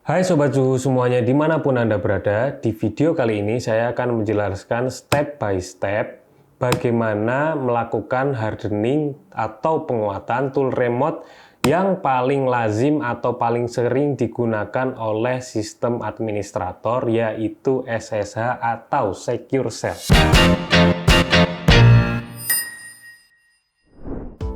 Hai Sobat Suhu semuanya dimanapun Anda berada, di video kali ini saya akan menjelaskan step by step bagaimana melakukan hardening atau penguatan tool remote yang paling lazim atau paling sering digunakan oleh sistem administrator, yaitu SSH atau Secure Shell.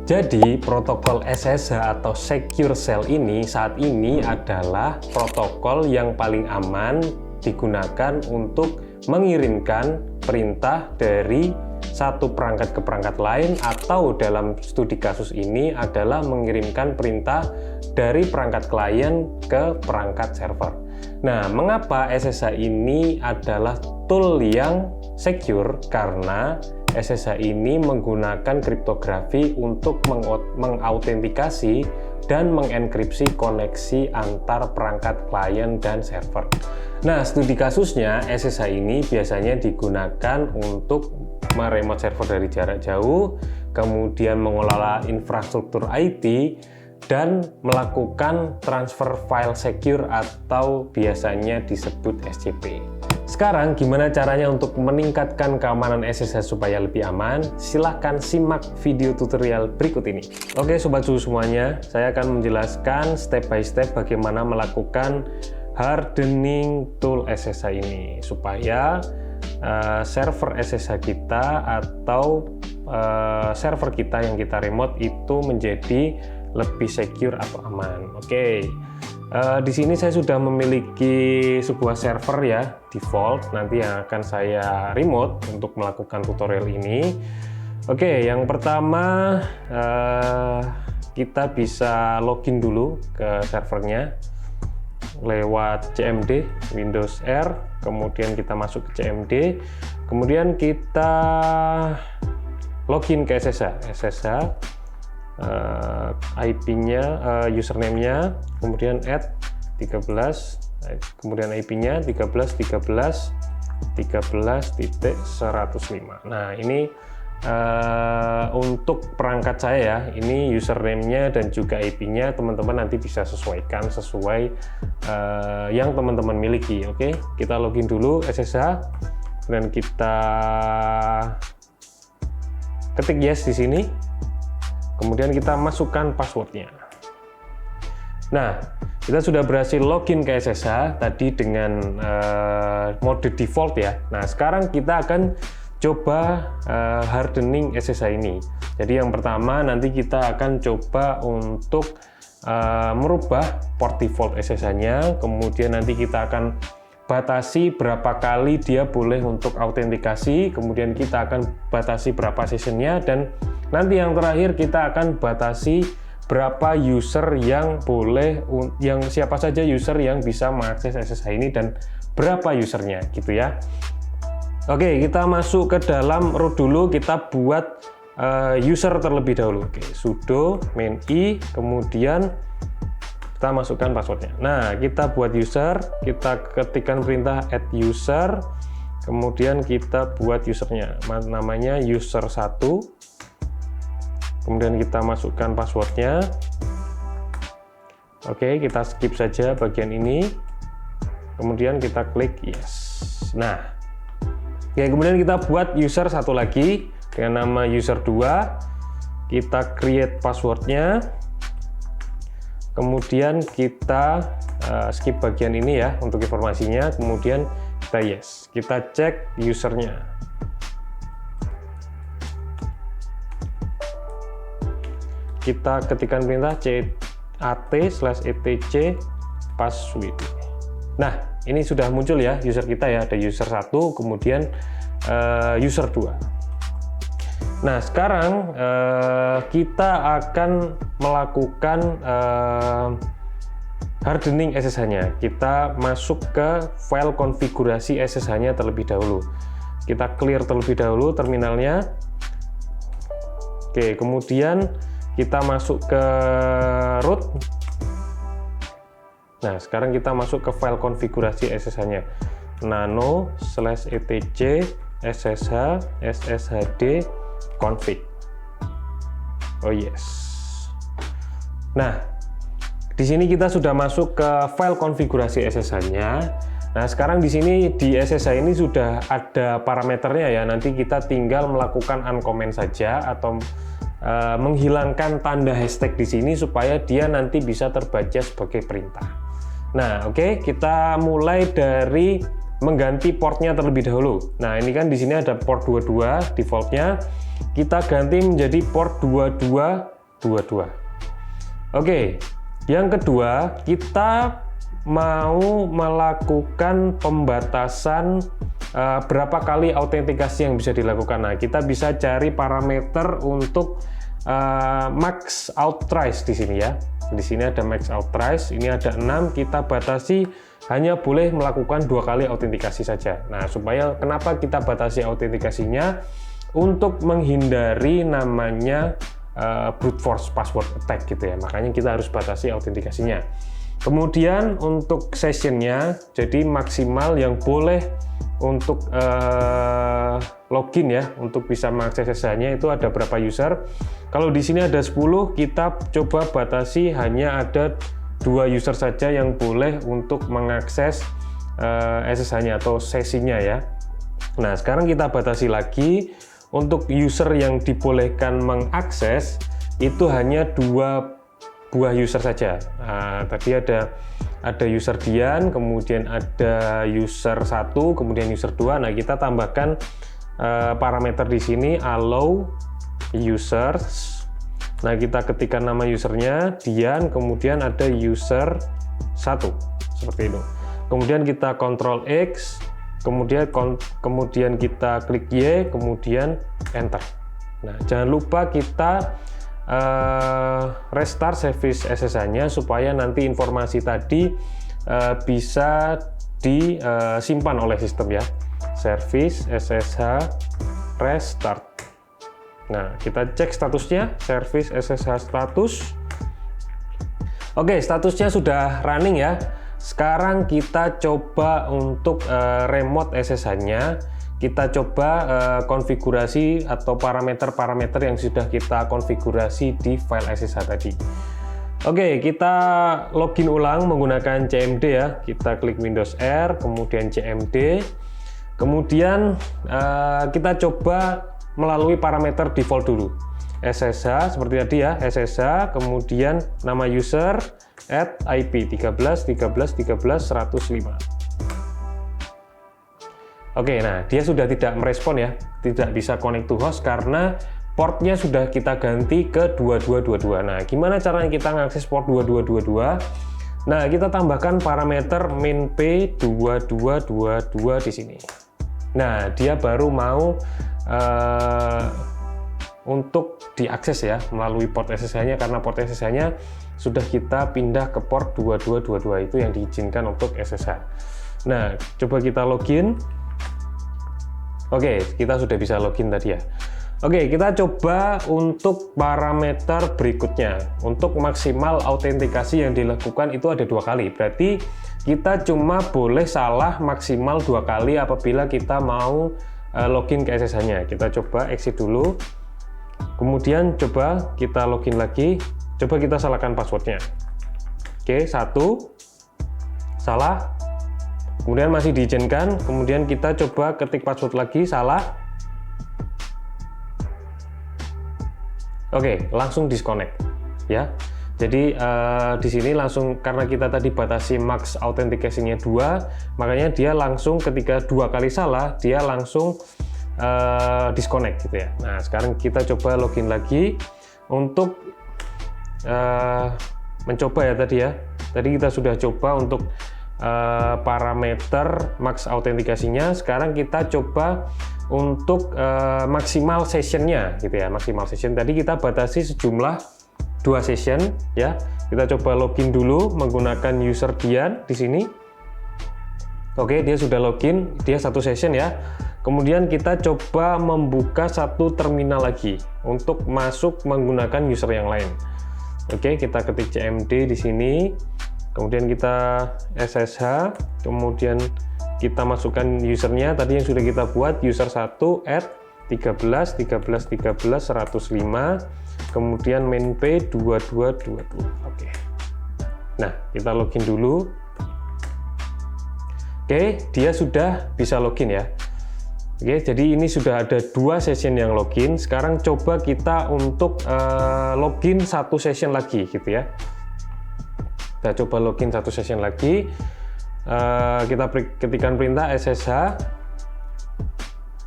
Jadi, protokol SSH atau Secure Shell ini saat ini adalah protokol yang paling aman digunakan untuk mengirimkan perintah dari satu perangkat ke perangkat lain, atau dalam studi kasus ini adalah mengirimkan perintah dari perangkat klien ke perangkat server. Nah, mengapa SSH ini adalah tool yang secure? Karena SSH ini menggunakan kriptografi untuk mengautentikasi dan mengenkripsi koneksi antar perangkat klien dan server. Nah, studi kasusnya SSH ini biasanya digunakan untuk meremote server dari jarak jauh, kemudian mengelola infrastruktur IT, dan melakukan transfer file secure atau biasanya disebut SCP. Sekarang gimana caranya untuk meningkatkan keamanan SSH supaya lebih aman? Silahkan simak video tutorial berikut ini. Oke Sobat Suhu semuanya, saya akan menjelaskan step by step bagaimana melakukan hardening tool SSH ini supaya server SSH kita atau server kita yang kita remote itu menjadi lebih secure atau aman. Oke. Di sini saya sudah memiliki sebuah server ya, default, nanti yang akan saya remote untuk melakukan tutorial ini. Oke, yang pertama kita bisa login dulu ke servernya lewat CMD, Windows R, kemudian kita masuk ke CMD, kemudian kita login ke SSH. IP-nya, username-nya, kemudian add 13, kemudian IP-nya 13.13.105. Nah, ini untuk perangkat saya ya, ini username-nya dan juga IP-nya teman-teman nanti bisa sesuaikan sesuai yang teman-teman miliki. Oke, kita login dulu SSH, dan kita ketik yes di sini. Kemudian kita masukkan passwordnya. Nah, kita sudah berhasil login ke SSH tadi dengan mode default ya. Nah, sekarang kita akan coba hardening SSH ini. Jadi yang pertama nanti kita akan coba untuk merubah port default SSH-nya. Kemudian nanti kita akan batasi berapa kali dia boleh untuk autentikasi, kemudian kita akan batasi berapa sessionnya, dan nanti yang terakhir kita akan batasi berapa user yang boleh, yang siapa saja user yang bisa mengakses SSH ini dan berapa usernya gitu ya. Oke, kita masuk ke dalam root dulu, kita buat user terlebih dahulu. Oke, sudo main i, kemudian kita masukkan passwordnya. Nah, kita buat user, kita ketikkan perintah add user, kemudian kita buat usernya, namanya user1, kemudian kita masukkan passwordnya. Oke, kita skip saja bagian ini, kemudian kita klik yes. Nah, ya, kemudian kita buat user satu lagi dengan nama user2, kita create passwordnya. Kemudian kita skip bagian ini ya untuk informasinya, kemudian kita yes, kita cek usernya. Kita ketikkan perintah cat/etc password. Nah, ini sudah muncul ya user kita ya, ada user1, kemudian user2. Nah, sekarang kita akan melakukan hardening SSH-nya. Kita masuk ke file konfigurasi SSH-nya terlebih dahulu. Kita clear terlebih dahulu terminalnya. Oke, kemudian kita masuk ke root. Nah, sekarang kita masuk ke file konfigurasi SSH-nya. nano/etc ssh sshd config. Oh yes. Nah, di sini kita sudah masuk ke file konfigurasi SSH-nya. Nah, sekarang di sini di SSH ini sudah ada parameternya ya. Nanti kita tinggal melakukan uncomment saja atau menghilangkan tanda hashtag di sini supaya dia nanti bisa terbaca sebagai perintah. Nah, oke, kita mulai dari mengganti portnya terlebih dahulu. Nah, ini kan di sini ada port 22 defaultnya. Kita ganti menjadi port 2222. Oke, yang kedua kita mau melakukan pembatasan berapa kali autentikasi yang bisa dilakukan. Nah, kita bisa cari parameter untuk max authorize di sini ya. Di sini ada max authorize, ini ada 6, kita batasi hanya boleh melakukan 2 kali autentikasi saja. Nah, supaya kenapa kita batasi autentikasinya? Untuk menghindari namanya brute force password attack gitu ya. Makanya kita harus batasi autentikasinya. Kemudian untuk sessionnya, jadi maksimal yang boleh untuk login ya, untuk bisa mengakses SSH-nya itu ada berapa user. Kalau di sini ada 10, kita coba batasi hanya ada 2 user saja yang boleh untuk mengakses SSH-nya atau sesinya ya. Nah, sekarang kita batasi lagi. Untuk user yang dibolehkan mengakses itu hanya 2 buah user saja. Tadi ada user Dian, kemudian ada user 1, kemudian user 2. Nah, kita tambahkan parameter di sini allow users. Nah, kita ketikkan nama usernya Dian, kemudian ada user 1 seperti itu. Kemudian kita Ctrl X, kemudian kita klik Y, kemudian enter. Nah, jangan lupa kita restart service SSH-nya supaya nanti informasi tadi bisa disimpan oleh sistem ya. Service SSH restart. Nah, kita cek statusnya, service SSH status. Oke, statusnya sudah running ya. Sekarang kita coba untuk remote SSH-nya. Kita coba konfigurasi atau parameter-parameter yang sudah kita konfigurasi di file SSH tadi. Oke, kita login ulang menggunakan CMD ya. Kita klik Windows R, kemudian CMD. Kemudian kita coba melalui parameter default dulu. SSH seperti tadi ya, SSH, kemudian nama user, @IP 13.13.13.105. Oke, nah dia sudah tidak merespon ya, tidak bisa connect to host karena portnya sudah kita ganti ke 2222. Nah, gimana caranya kita mengakses port 2222? Nah, kita tambahkan parameter minp 2222 di sini. Nah, dia baru mau untuk diakses ya melalui port SSH-nya, karena port SSH-nya sudah kita pindah ke port 2222 itu yang diizinkan untuk SSH. Nah, coba kita login. Oke, kita sudah bisa login tadi ya. Oke, kita coba untuk parameter berikutnya. Untuk maksimal autentikasi yang dilakukan itu ada 2 kali. Berarti kita cuma boleh salah maksimal 2 kali apabila kita mau login ke SSH-nya. Kita coba exit dulu. Kemudian coba kita login lagi. Coba kita salahkan passwordnya. Oke, 1. Salah. Kemudian masih diizinkan, kemudian kita coba ketik password lagi, salah. Oke, langsung disconnect ya. Jadi di sini langsung, karena kita tadi batasi max authentication-nya 2, makanya dia langsung ketika 2 kali salah, dia langsung disconnect gitu ya. Nah, sekarang kita coba login lagi untuk mencoba ya tadi ya. Tadi kita sudah coba untuk parameter max autentikasinya. Sekarang kita coba untuk maksimal sessionnya gitu ya. Maksimal session tadi kita batasi sejumlah 2 session ya. Kita coba login dulu menggunakan user Dian di sini. Oke, dia sudah login, dia 1 session ya. Kemudian kita coba membuka 1 terminal lagi untuk masuk menggunakan user yang lain. Oke, kita ketik CMD di sini. Kemudian kita SSH, kemudian kita masukkan usernya tadi yang sudah kita buat, user 1 @13.13.13.105, kemudian minp 2222. Oke. Nah, kita login dulu. Oke, dia sudah bisa login ya. Oke, jadi ini sudah ada 2 session yang login. Sekarang coba kita untuk login 1 session lagi gitu ya. Kita coba login 1 session lagi. Kita ketikkan perintah SSH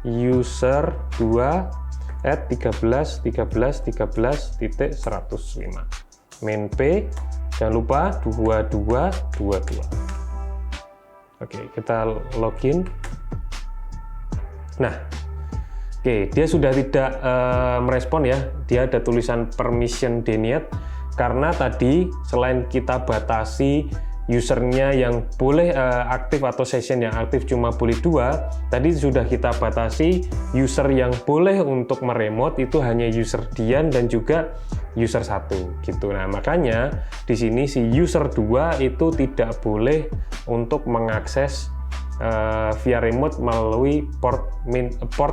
user 2 at 13.13.13.105 main p, jangan lupa 2222. Oke, kita login. Nah, oke, dia sudah tidak merespon ya. Dia ada tulisan permission denied karena tadi selain kita batasi usernya yang boleh aktif atau session yang aktif cuma boleh 2, tadi sudah kita batasi user yang boleh untuk meremote itu hanya user Dian dan juga user 1 gitu. Nah, makanya di sini si user 2 itu tidak boleh untuk mengakses via remote melalui port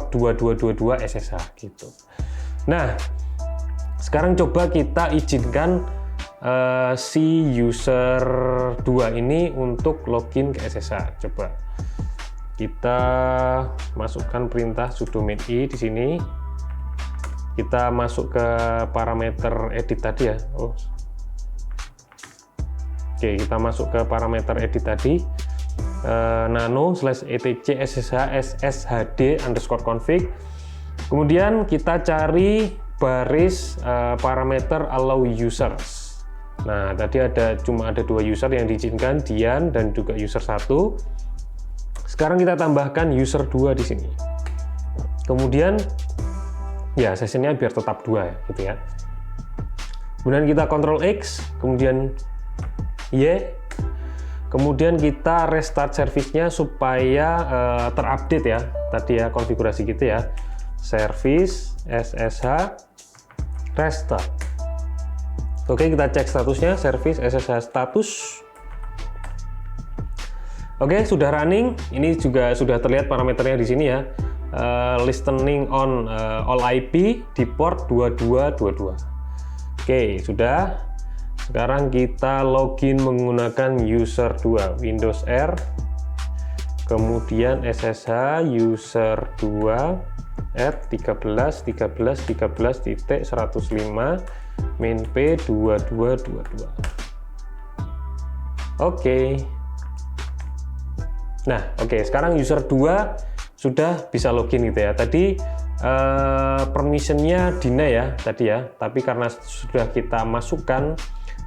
2222 SSH gitu. Nah, sekarang coba kita izinkan si user 2 ini untuk login ke SSH. Coba kita masukkan perintah sudo main i di sini. Kita masuk ke parameter edit tadi ya. Oke, kita masuk ke parameter edit tadi. nano/etc sshd_config. Kemudian kita cari baris parameter allow users. Nah, tadi cuma ada 2 user yang diizinkan, Dian dan juga user 1. Sekarang kita tambahkan user 2 di sini. Kemudian ya sessionnya biar tetap 2 ya, gitu ya. Kemudian kita Ctrl X, kemudian Y. Kemudian kita restart service-nya supaya terupdate ya. Tadi ya konfigurasi gitu ya. Service SSH restart. Oke, kita cek statusnya, service SSH status. Oke, sudah running. Ini juga sudah terlihat parameternya di sini ya. Listening on all IP di port 2222. Oke, sudah. Sekarang kita login menggunakan user 2, Windows R. Kemudian SSH user 2 at 13.13.13.105 main p 2222. Oke. Nah, oke, sekarang user 2 sudah bisa login gitu ya. Tadi permissionnya deny ya tadi ya, tapi karena sudah kita masukkan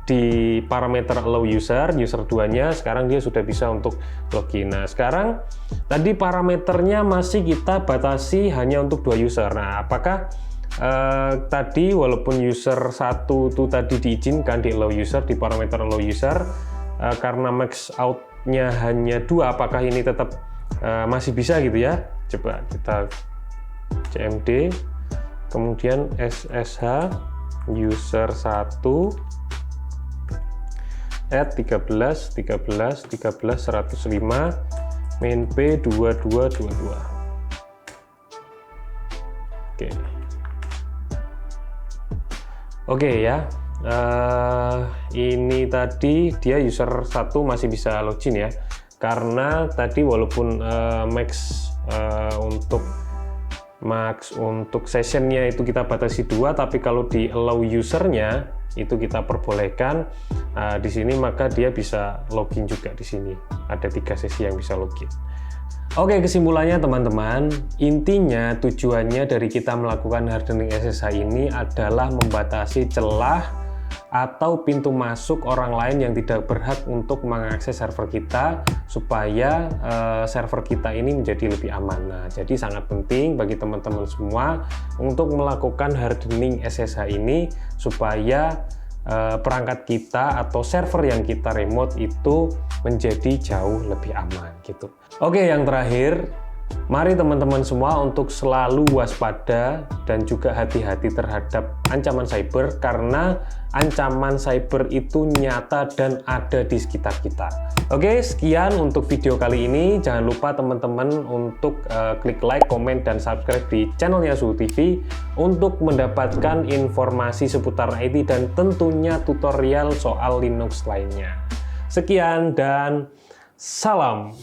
di parameter allow user 2-nya, sekarang dia sudah bisa untuk login. Nah, sekarang tadi parameternya masih kita batasi hanya untuk 2 user. Nah, apakah tadi walaupun user 1 itu tadi diizinkan di allow user, di parameter allow user, karena max out-nya hanya 2, apakah ini tetap masih bisa gitu ya? Coba kita cmd, kemudian ssh user 1 at 13.13.13.105 main p 2222. Oke ya, ini tadi dia user 1 masih bisa login ya, karena tadi walaupun max untuk sessionnya itu kita batasi 2, tapi kalau di allow usernya itu kita perbolehkan di sini, maka dia bisa login juga di sini. Ada 3 sesi yang bisa login. Oke, kesimpulannya teman-teman, intinya tujuannya dari kita melakukan hardening SSH ini adalah membatasi celah atau pintu masuk orang lain yang tidak berhak untuk mengakses server kita, supaya server kita ini menjadi lebih aman. Nah, jadi sangat penting bagi teman-teman semua untuk melakukan hardening SSH ini supaya perangkat kita atau server yang kita remote itu menjadi jauh lebih aman gitu. Oke, yang terakhir, Mari teman-teman semua untuk selalu waspada dan juga hati-hati terhadap ancaman cyber, karena ancaman cyber itu nyata dan ada di sekitar kita. Oke, sekian untuk video kali ini. Jangan lupa teman-teman untuk klik like, komen, dan subscribe di channelnya Suhu TV untuk mendapatkan informasi seputar IT dan tentunya tutorial soal Linux lainnya. Sekian dan salam.